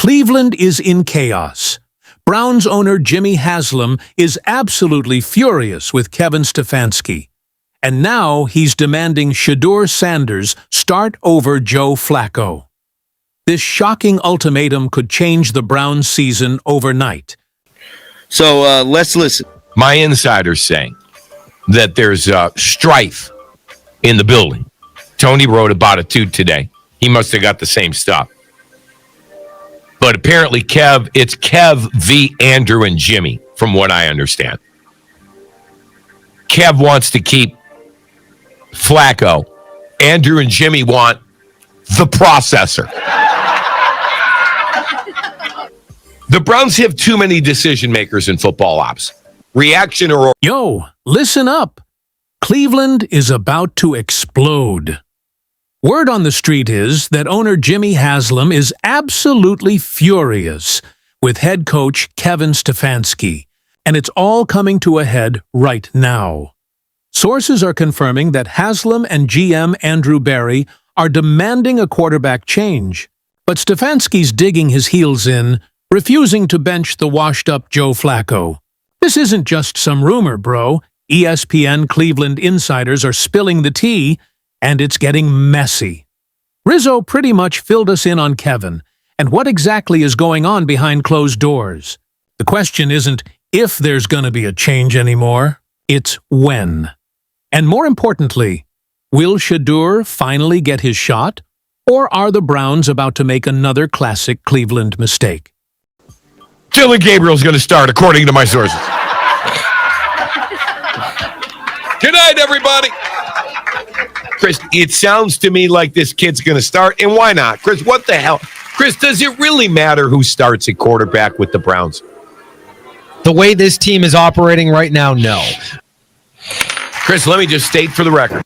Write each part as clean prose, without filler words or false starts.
Cleveland is in chaos. Browns owner Jimmy Haslam is absolutely furious with Kevin Stefanski. And now he's demanding Shedeur Sanders start over Joe Flacco. This shocking ultimatum could change the Browns' season overnight. So let's listen. My insider's saying that there's strife in the building. Tony wrote about it too today. He must have got the same stuff. But apparently, it's Kev v. Andrew and Jimmy, from what I understand. Kev wants to keep Flacco. Andrew and Jimmy want the processor. The Browns have too many decision makers in football ops. Reaction or... Yo, listen up. Cleveland is about to explode. Word on the street is that owner Jimmy Haslam is absolutely furious with head coach Kevin Stefanski, and it's all coming to a head right now. Sources are confirming that Haslam and GM Andrew Berry are demanding a quarterback change, but Stefanski's digging his heels in, refusing to bench the washed-up Joe Flacco. This isn't just some rumor, bro. ESPN Cleveland insiders are spilling the tea, and it's getting messy. Rizzo pretty much filled us in on Kevin and what exactly is going on behind closed doors. The question isn't if there's going to be a change anymore, it's when. And more importantly, will Shedeur finally get his shot, or are the Browns about to make another classic Cleveland mistake? Dylan Gabriel's going to start, according to my sources. Good night, everybody. Chris, it sounds to me like this kid's going to start, and why not? Chris, what the hell? Chris, does it really matter who starts at quarterback with the Browns? The way this team is operating right now, no. Chris, let me just state for the record.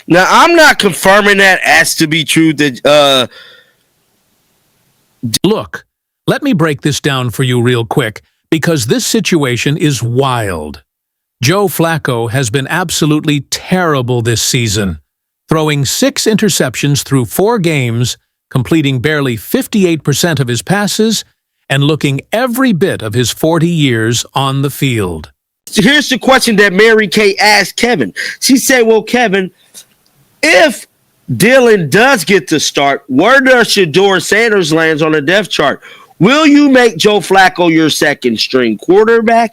Now, I'm not confirming that as to be true. That Look, let me break this down for you real quick, because this situation is wild. Joe Flacco has been absolutely terrible this season, throwing 6 interceptions through 4 games, completing barely 58% of his passes, and looking every bit of his 40 years on the field. Here's the question that Mary Kay asked Kevin. She said, well, Kevin, if Dylan does get to start, where does Shedeur Sanders lands on the depth chart? Will you make Joe Flacco your second string quarterback,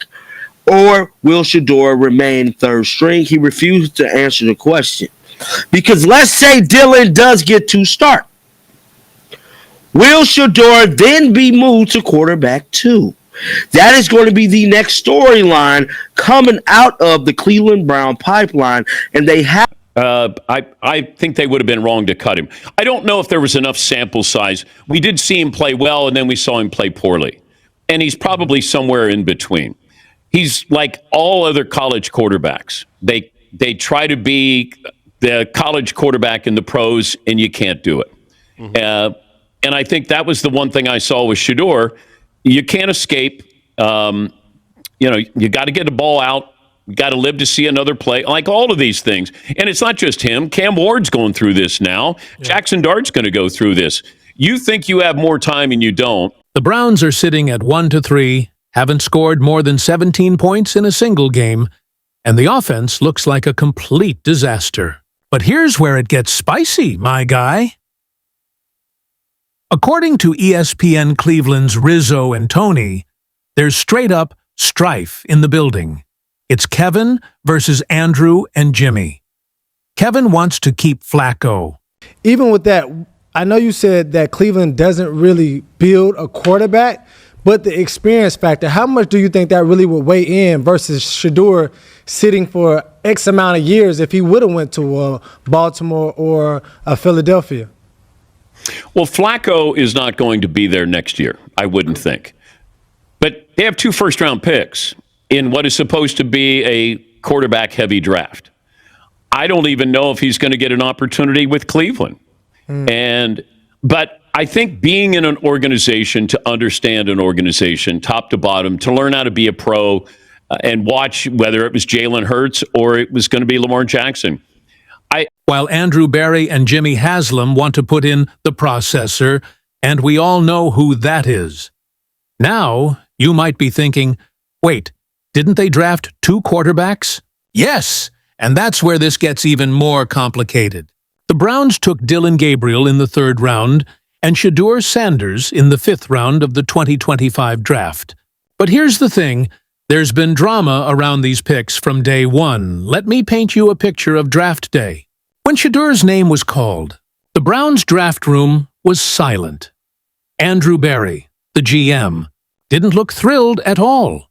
or will Shedeur remain third string? He refused to answer the question. Because let's say Dylan does get to start. Will Shedeur then be moved to quarterback 2? That is going to be the next storyline coming out of the Cleveland Brown pipeline, and they have. I think they would have been wrong to cut him. I don't know if there was enough sample size. We did see him play well, and then we saw him play poorly. And he's probably somewhere in between. He's like all other college quarterbacks. They try to be the college quarterback in the pros, and you can't do it. Mm-hmm. And I think that was the one thing I saw with Shedeur. You can't escape. You got to get the ball out. You got to live to see another play, like all of these things. And it's not just him. Cam Ward's going through this now. Yeah. Jackson Dart's going to go through this. You think you have more time and you don't. The Browns are sitting at 1-3, haven't scored more than 17 points in a single game, and the offense looks like a complete disaster. But here's where it gets spicy, my guy. According to ESPN Cleveland's Rizzo and Tony, there's straight-up strife in the building. It's Kevin versus Andrew and Jimmy. Kevin wants to keep Flacco. Even with that, I know you said that Cleveland doesn't really build a quarterback, but the experience factor, how much do you think that really would weigh in versus Shedeur sitting for X amount of years if he would have went to Baltimore or Philadelphia? Well, Flacco is not going to be there next year, I wouldn't think. But they have 2 first-round picks in what is supposed to be a quarterback-heavy draft. I don't even know if he's going to get an opportunity with Cleveland. But I think being in an organization, to understand an organization top to bottom, to learn how to be a pro and watch whether it was Jalen Hurts or it was going to be Lamar Jackson. While Andrew Berry and Jimmy Haslam want to put in the processor, And we all know who that is. Now, you might be thinking, wait, didn't they draft 2 quarterbacks? Yes, and that's where this gets even more complicated. The Browns took Dillon Gabriel in the 3rd round and Shedeur Sanders in the 5th round of the 2025 draft. But here's the thing, there's been drama around these picks from day one. Let me paint you a picture of draft day. When Shedeur's name was called, the Browns' draft room was silent. Andrew Berry, the GM, didn't look thrilled at all.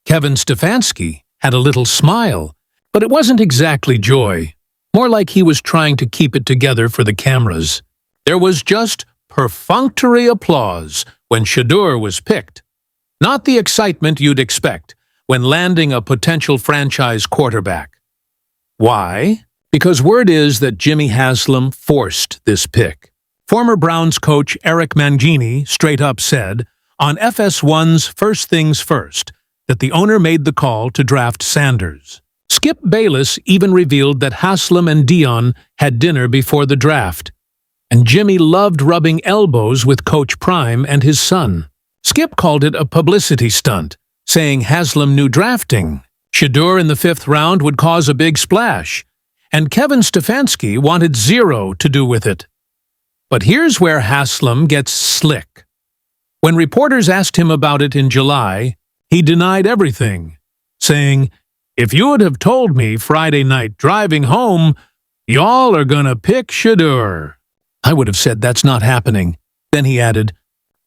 Kevin Stefanski had a little smile, but it wasn't exactly joy. More like he was trying to keep it together for the cameras. There was just perfunctory applause when Shedeur was picked. Not the excitement you'd expect when landing a potential franchise quarterback. Why? Because word is that Jimmy Haslam forced this pick. Former Browns coach Eric Mangini straight up said on FS1's First Things First that the owner made the call to draft Sanders. Skip Bayless even revealed that Haslam and Dion had dinner before the draft, and Jimmy loved rubbing elbows with Coach Prime and his son. Skip called it a publicity stunt, saying Haslam knew drafting. Shedeur in the 5th round would cause a big splash, and Kevin Stefanski wanted zero to do with it. But here's where Haslam gets slick. When reporters asked him about it in July, he denied everything, saying, "If you would have told me Friday night driving home, y'all are gonna pick Shedeur, I would have said that's not happening." Then he added,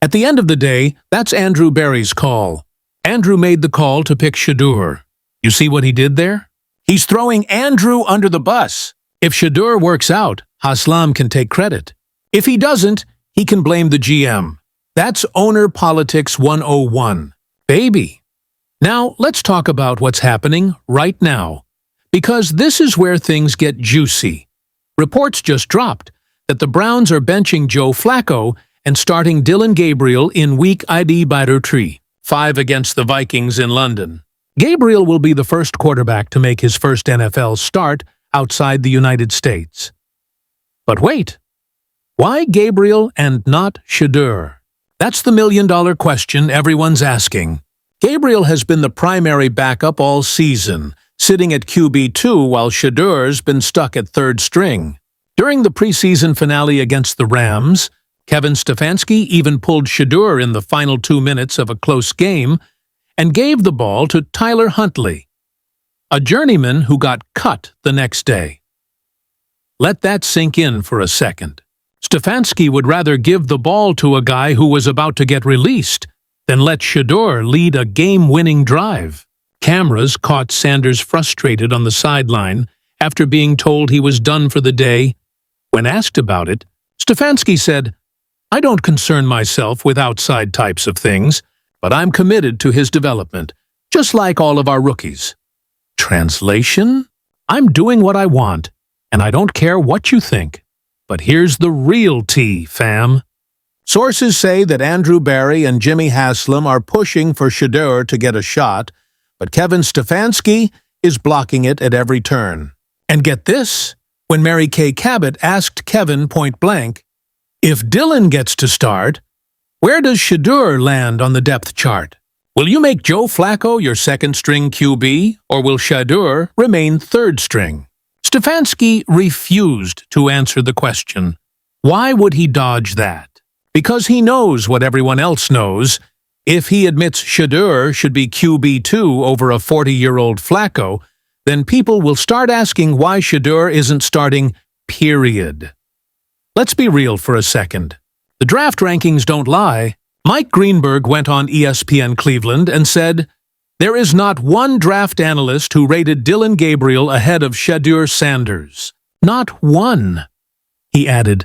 "At the end of the day, that's Andrew Berry's call. Andrew made the call to pick Shedeur. You see what he did there? He's throwing Andrew under the bus. If Shedeur works out, Haslam can take credit. If he doesn't, he can blame the GM. That's owner politics 101. Baby." Now, let's talk about what's happening right now, because this is where things get juicy. Reports just dropped that the Browns are benching Joe Flacco and starting Dillon Gabriel in Week ID Batter Tree, 5 against the Vikings in London. Gabriel will be the first quarterback to make his first NFL start outside the United States. But wait, why Gabriel and not Shedeur? That's the million-dollar question everyone's asking. Gabriel has been the primary backup all season, sitting at QB2 while Shedeur's been stuck at 3rd string. During the preseason finale against the Rams, Kevin Stefanski even pulled Shedeur in the final 2 minutes of a close game and gave the ball to Tyler Huntley, a journeyman who got cut the next day. Let that sink in for a second. Stefanski would rather give the ball to a guy who was about to get released than let Shedeur lead a game-winning drive. Cameras caught Sanders frustrated on the sideline after being told he was done for the day. When asked about it, Stefanski said, "I don't concern myself with outside types of things, but I'm committed to his development, just like all of our rookies." Translation? I'm doing what I want, and I don't care what you think. But here's the real tea, fam. Sources say that Andrew Berry and Jimmy Haslam are pushing for Shedeur to get a shot, but Kevin Stefanski is blocking it at every turn. And get this, when Mary Kay Cabot asked Kevin point-blank, if Dillon gets to start, where does Shedeur land on the depth chart? Will you make Joe Flacco your 2nd-string QB, or will Shedeur remain 3rd string? Stefanski refused to answer the question. Why would he dodge that? Because he knows what everyone else knows. If he admits Shedeur should be QB2 over a 40-year-old Flacco, then people will start asking why Shedeur isn't starting, period. Let's be real for a second. The draft rankings don't lie. Mike Greenberg went on ESPN Cleveland and said, "There is not one draft analyst who rated Dillon Gabriel ahead of Shedeur Sanders. Not one." He added,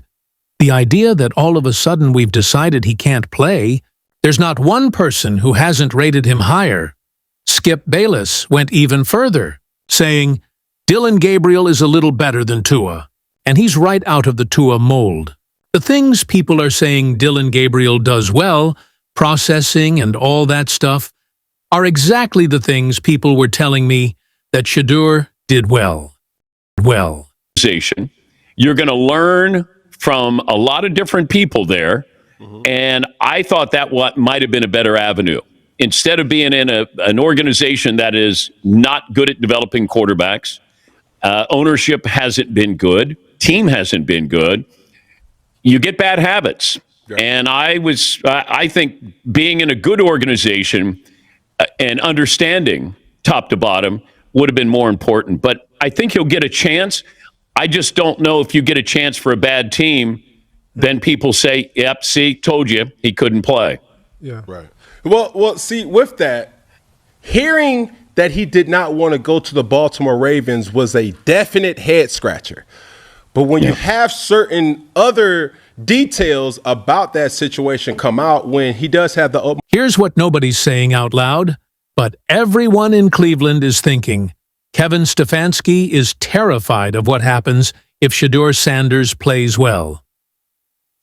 "The idea that all of a sudden we've decided he can't play, there's not one person who hasn't rated him higher." Skip Bayless went even further, saying, "Dillon Gabriel is a little better than Tua, and he's right out of the Tua mold. The things people are saying Dillon Gabriel does well, processing and all that stuff, are exactly the things people were telling me that Shedeur did well." You're going to learn from a lot of different people there, And I thought that might have been a better avenue. Instead of being in an organization that is not good at developing quarterbacks, ownership hasn't been good, team hasn't been good, you get bad habits. And I think being in a good organization and understanding top to bottom would have been more important. But I think he'll get a chance. I just don't know if you get a chance for a bad team, then people say, yep, see, told you he couldn't play. Yeah. Right. Well, see, with that, hearing that he did not want to go to the Baltimore Ravens was a definite head scratcher. But when you have certain other details about that situation come out, when he does have the Here's what nobody's saying out loud, but everyone in Cleveland is thinking. Kevin Stefanski is terrified of what happens if Shedeur Sanders plays well.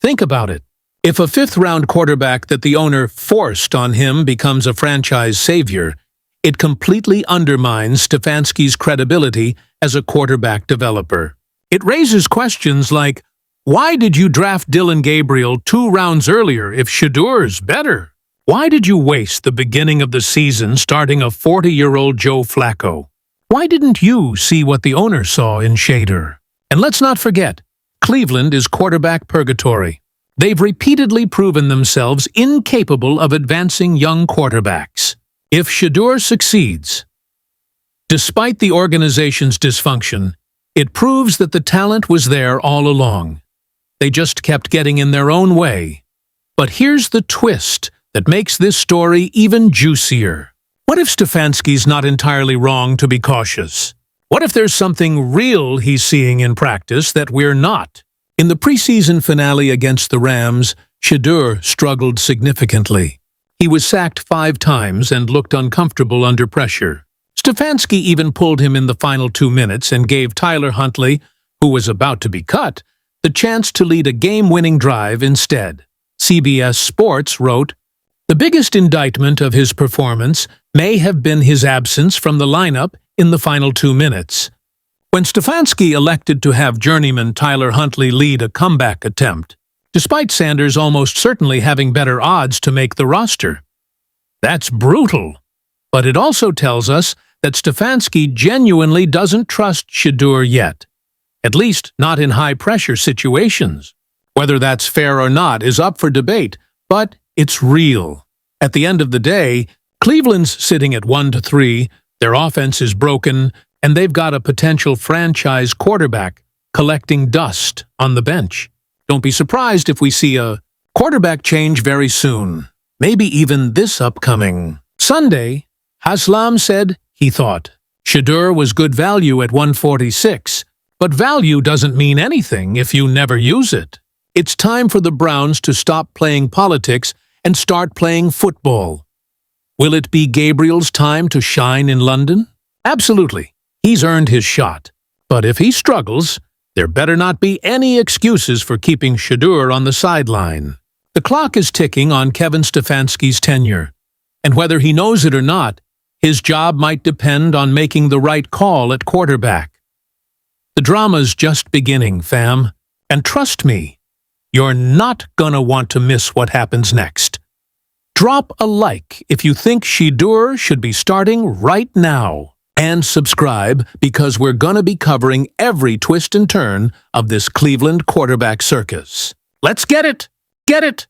Think about it. If a fifth-round quarterback that the owner forced on him becomes a franchise savior, it completely undermines Stefanski's credibility as a quarterback developer. It raises questions like, why did you draft Dillon Gabriel 2 rounds earlier if Shedeur's better? Why did you waste the beginning of the season starting a 40-year-old Joe Flacco? Why didn't you see what the owner saw in Shedeur? And let's not forget, Cleveland is quarterback purgatory. They've repeatedly proven themselves incapable of advancing young quarterbacks. If Shedeur succeeds, despite the organization's dysfunction, it proves that the talent was there all along. They just kept getting in their own way. But here's the twist that makes this story even juicier. What if Stefanski's not entirely wrong to be cautious? What if there's something real he's seeing in practice that we're not? In the preseason finale against the Rams, Shedeur struggled significantly. He was sacked 5 times and looked uncomfortable under pressure. Stefanski even pulled him in the final 2 minutes and gave Tyler Huntley, who was about to be cut, the chance to lead a game-winning drive instead. CBS Sports wrote, "The biggest indictment of his performance may have been his absence from the lineup in the final 2 minutes. When Stefanski elected to have journeyman Tyler Huntley lead a comeback attempt, despite Sanders almost certainly having better odds to make the roster. That's brutal. But it also tells us that Stefanski genuinely doesn't trust Shedeur yet, at least not in high-pressure situations. Whether that's fair or not is up for debate, but it's real. At the end of the day, Cleveland's sitting at 1-3, their offense is broken, and they've got a potential franchise quarterback collecting dust on the bench. Don't be surprised if we see a quarterback change very soon, maybe even this upcoming Sunday. Haslam said he thought Shedeur was good value at 146, but value doesn't mean anything if you never use it. It's time for the Browns to stop playing politics and start playing football. Will it be Gabriel's time to shine in London? Absolutely. He's earned his shot. But if he struggles, there better not be any excuses for keeping Shedeur on the sideline. The clock is ticking on Kevin Stefanski's tenure, and whether he knows it or not, his job might depend on making the right call at quarterback. The drama's just beginning, fam, and trust me, you're not gonna want to miss what happens next. Drop a like if you think Shedeur should be starting right now. And subscribe because we're gonna be covering every twist and turn of this Cleveland quarterback circus. Let's get it! Get it!